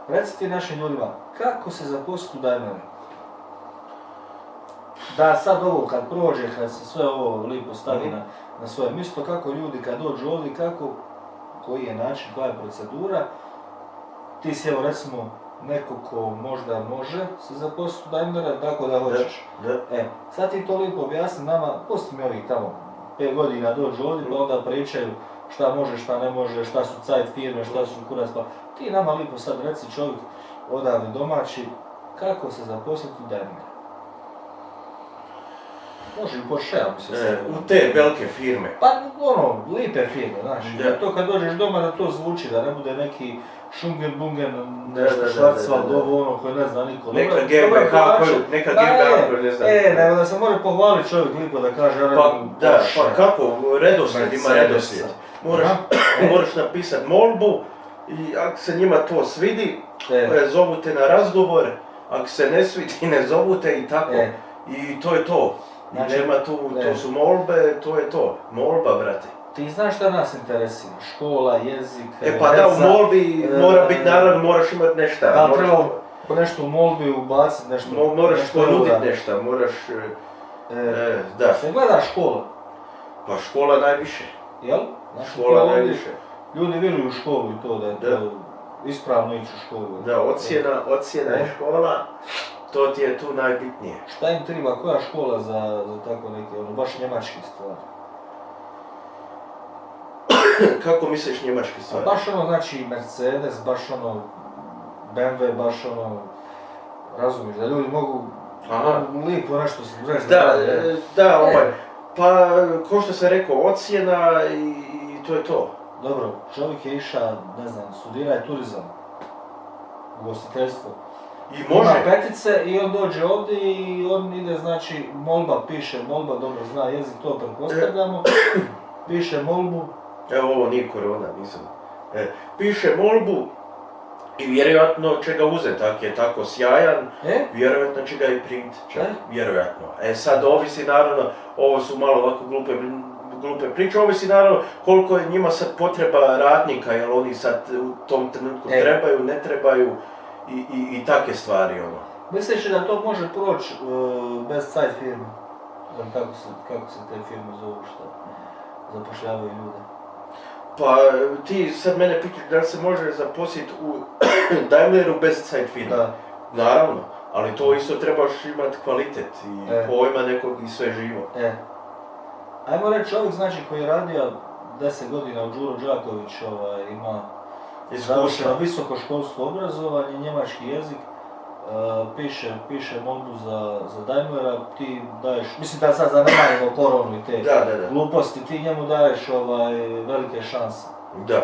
Reci ti našim ljudima, kako se zaposliti u Daimleru? Da sad ovo kad prođe, kad se sve ovo lipo stavi na svoje mjesto, kako ljudi kad dođu ovdje, kako, koji je način, koja je procedura, ti si evo recimo neko ko možda može se zaposliti u Daimlera, tako da hoćeš. Sad ti to lipo objasni nama, pusti mi ovih tamo 5 godina dođu ovdje pa onda pričaju šta može, šta ne može, šta su cajt firme, šta su kurac, pa ti nama lipo sad reci čovjek odavde domaći, kako se zaposliti u Daimleru. Može i Porsche, mislim. U te velike firme. Pa lipe firme, znaš. To kad dođeš doma da to zvuči, da ne bude neki šungen-bungen, nešto Schwarzwald, ovo koje ne zna niko. Neka GmbH koju ne zna. Nego da se može pohvaliti čovjek lipo da kaže, pa kako, redoslijed ima redoslijed. Moraš napisati molbu i ako se njima to svidi, zovu te na razgovor, ako se ne svidi, ne zovu te i tako. I to je to. Znači, nema tu, to su molbe, to je to. Molba, brate. Ti znaš šta nas interesira? Škola, jezik, pa da, u molbi mora biti, naravno, moraš imati nešto. Da, treba nešto u molbi ubaciti, nešto. Moraš ponuditi nešto, moraš... da. Se gleda škola? Pa škola najviše. Jel? Škola najviše. Ljudi vjeruju u školu i to da je to ispravno ići u školu. Da, ocjena je škola. To ti je tu najbitnije. Šta im treba, koja škola za tako neke, baš njemačke stvari? Kako misliš njemačke stvari? Baš znači Mercedes, baš BMW, baš razumiješ, da ljudi mogu lijepo nešto reći. Da, pa ko što sam rekao, ocjena i to je to. Dobro, čovjek je išao, ne znam, studirao turizam, ugostiteljstvo. I može. Ima petice i on dođe ovdje i on ide, znači, molba piše, molba dobro zna jezik, to pretpostavljamo, piše molbu. Evo ovo nije korona, nisam. Piše molbu i vjerojatno će ga uzeti, ako je tako sjajan, vjerojatno će ga i primiti, čak, vjerojatno. Sad ovisi naravno, ovo su malo ovako glupe priče, ovisi naravno koliko je njima sad potreba radnika, jer oni sad u tom trenutku trebaju, ne trebaju. I takve stvari, Misliš da to može proći bez sajt firme? Kako se te firme zovu, što zapošljavaju ljude? Pa ti sad mene pitaš da li se može zaposliti u Daimleru bez sajt firme? Da. Naravno, ali to isto trebaš imati kvalitet i pojma nekog i sve živo. Ajmo reći, čovjek znači koji je radio 10 godina u Đuro Đaković, ima završeno visokoškolsko obrazovanje, njemački jezik, piše molbu za Daimlera, ti daješ, mislim da sad zanemarimo koronu i te gluposti, ti njemu daješ velike šanse. Da.